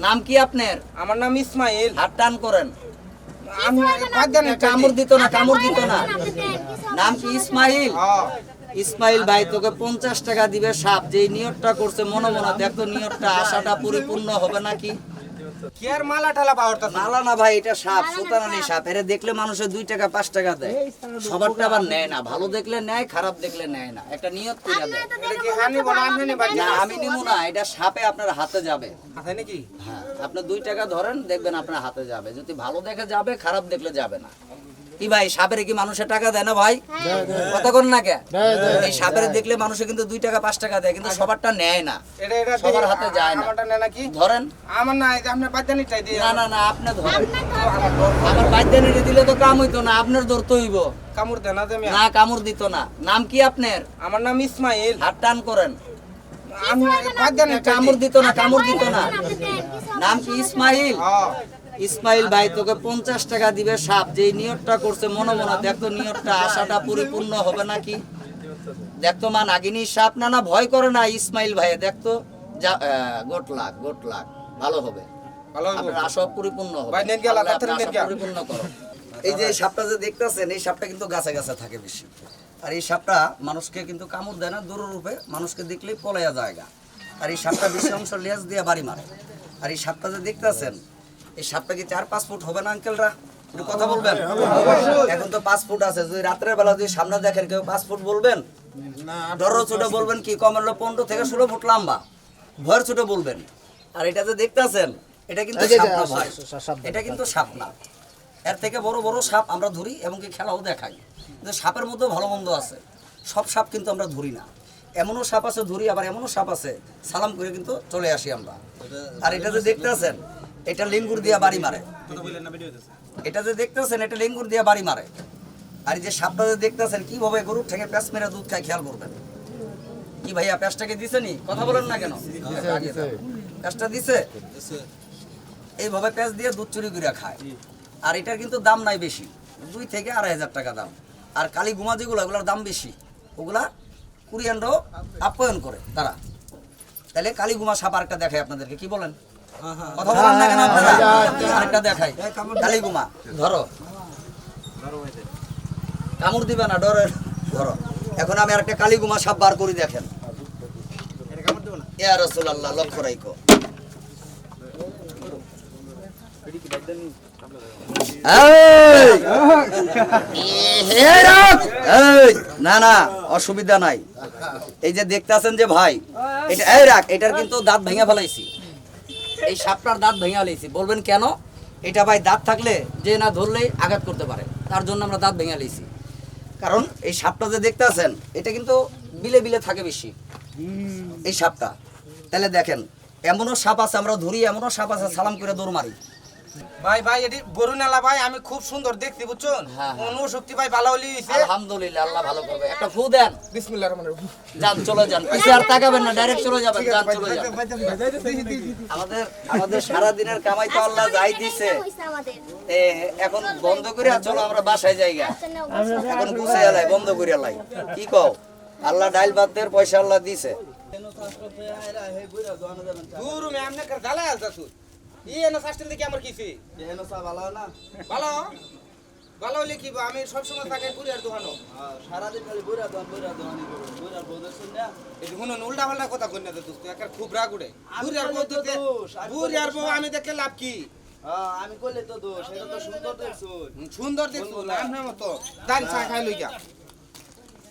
নাম কি আপনার? আমার নাম ইসমাইল। হাত টান করেন। আমি কামড় দিত না, কামড় দিত না। নাম কি ইসমাইল? ইসমাইল ভাই, তোকে 50 টাকা দিবে সাপ। যে নিয়তটা করছে মনে মনে, দেখতো নিয়তটা আশাটা পরিপূর্ণ হবে নাকি। কি আর মালা ঠালা পাওয়ারটা নালা না ভাই, এটা সাপ, সুতারানি সাপ। এরা দেখলে মানুষের 2 টাকা 5 টাকা দেয়। সবারটা আবার নেয় না, ভালো দেখলে নেয়, খারাপ দেখলে নেয় না। একটা নিয়ত করে দেয়। এটা কি হানি বড় আননি বাড়ি না আমি নিব না, এটা সাপে আপনার হাতে যাবে। আছে নাকি? হ্যাঁ, আপনি 2 টাকা ধরেন, দেখবেন আপনার হাতে যাবে। যদি ভালো দেখে যাবে, খারাপ দেখলে যাবে না। কি ভাই, সাপের কি মানুষের টাকা দেয় না ভাই? কথা কোন না কে? এই সাপের দেখলে মানুষে কিন্তু 2 টাকা 5 টাকা দেয়, কিন্তু সবারটা নেয় না, এটা সবার হাতে যায় না। আমারটা নেয় নাকি? ধরেন। আমার না, এটা আপনার বাদ্যানিটাই দিয়ে। না না না, আপনি ধরেন। আমার বাদ্যানি দিলে তো কাম হইতো না, আপনার ধরতে হইব। কামড় দেন না তুমি? না, কামড় দিত না। নাম কি আপনার? আমার নাম ইসমাইল। হাত টান করেন। আমি বাদ্যানিটাই কামড় দিত না, কামড় দিত না। নাম কি ইসমাইল? ইসমাইল ভাই, তোকে 50 টাকা দিবে সাপ। যে নিয়তটা করছে মনে মনে, দেখতো নিয়তটা আশাটা পরিপূর্ণ হবে নাকি। দেখতো মা নাগিনী সাপ। না না, ভয় করে না ইসমাইল ভাই, দেখতো গোট লাখ, গোট লাখ, ভালো হবে। ভালো হবে। আপনার আশা পরিপূর্ণ হবে। ভাই, নেন গেল, আল্লাহ তাড়াতাড়ি আপনার নেন আশা গেল। পরিপূর্ণ করো। এই যে সাপটা যে দেখতেছেন, এই সাপটা কিন্তু গাছে গাছে থাকে বেশি। আর এই সাপটা মানুষকে কিন্তু কামড় দেয় না, দূর রূপে মানুষকে দেখলেই পলাইয়া জায়গা। আর এই সাপটা বেশি অংশ লেজ দিয়ে বাড়ি মারে। আর এই সাপটা যে দেখতেছেন, এই সাপটা কি 4-5 ফুট হবে না আঙ্কেলরা? একটু কথা বলবেন। এখন তো 5 ফুট আছে। যদি রাত্রের বেলা যদি সামনে দেখেন, কেউ 5 ফুট বলবেন না, ডর ছোট বলবেন। কি কম হলো 15 থেকে 16 ফুট লম্বা, ভয়ের ছোট বলবেন। আর এটা যে দেখতেছেন, এটা কিন্তু সাপ না ভাই, এটা কিন্তু সাপ না। এর থেকে বড় বড় সাপ আমরা ধরি এবং কি খেলাও দেখাই। কিন্তু সাপের মধ্যেও ভালো মন্দ আছে, সব সাপ কিন্তু আমরা ধরি না। এমনও সাপ আছে ধরি, আবার এমনও সাপ আছে সালাম করে কিন্তু চলে আসি আমরা। আর এটা যে দেখতেছেন, এটা লিঙ্গুর দিয়া বাড়ি মারে। এটা যে দেখতেছেন, এটা লিঙ্গুর দিয়া বাড়ি মারে। আর এই যে সাপটা যে দেখতেছেন, কিভাবে গরুর থেকে প্যাঁচ মেরে দুধ খায়, খেয়াল করবেন। কি ভাইয়া, প্যাঁচটাকে দিছে নি? কথা বলেন না কেন? প্যাঁচটা দিছে, এইভাবে প্যাঁচ দিয়ে দুধ চুরি করে খায়। আর এটার কিন্তু দাম নাই বেশি, 2 থেকে 2,500 টাকা দাম। আর কালী গুমা যেগুলো, ওগুলোর দাম বেশি। ওগুলা কুরিয়ানরাও আপ্যায়ন করে তারা। তাহলে কালী গুমা সাপ আরেকটা দেখাই আপনাদেরকে, কি বলেন? কথা বলেন না কেন আপনারা? আরেকটা দেখাই, কালী গুমা। ধরো, কামড় দিবে না, ডরে ধরো। এখন আমি আরেকটা কালী গুমা সাপ বার করি, দেখেন। ইয়া রাসূলুল্লাহ, লক্ষ্য রাখো। না না, অসুবিধা নাই। এই যে দেখতেছেন যে ভাই, এটা এই রাখ, এটার কিন্তু দাঁত ভেঙে ফেলাইছি। এই সাপটার দাঁত ভেঙে ফেলাইছি। বলবেন কেন? এটা ভাই দাঁত থাকলে যে না ধরলেই আঘাত করতে পারে, তার জন্য আমরা দাঁত ভেঙে ফেলাইছি। কারণ এই সাপটা যে দেখতেছেন, এটা কিন্তু বিলে বিলে থাকে বেশি এই সাপটা। তাহলে দেখেন, এমনও সাপ আছে আমরা ধরি, এমনও সাপ আছে সালাম করে দৌড় মারি। ভাই ভাই, এটি গরু নালা ভাই, আমি খুব সুন্দর দেখছি বুঝছেন। অনুশক্তি ভাই ভালো হলি হইছে। আলহামদুলিল্লাহ, আল্লাহ ভালো করবে। একটা ফু দেন। বিসমিল্লাহির রহমানির রহিম। যান, চলে যান, পিছে আর তাকাবেন না, ডাইরেক্ট চলে যাবেন। যান, চলে যান। আমাদের সারা দিনের কামাই তো আল্লাহ যাই দিছে, এখন বন্ধ করে চলো আমরা বাসায় যাইগা। এখন গুছাই আলাই, বন্ধ করে আলাই। কি কও? আল্লাহ ডাইল ভাত দের পয়সা আল্লাহ দিছে। গুরু মে আমনে কর গালা আলতা তুই। এনো সাস্টেন দেখি আমার কিছি। এনো সা ভালো না? ভালো। ভালো হলে কি আমি সব সময় থাকি বুড়িয়ার দোকানো। সারা দিন খালি বুড়া দোকানি করো। বুড়ার বউদের শুননা। এই হুনো উল্টা পাল্টা কথা কইনা দে তুই একার খুব রাগ উড়ে। বুড়িয়ার বউ দিতে, বুড়িয়ার বউ আমি দেখে লাভ কি? আমি কইলে তো দোষ, এটা তো সুন্দর দেখছুন। সুন্দর দেখছো না, আমনের মতো দান চা খাই লইগা।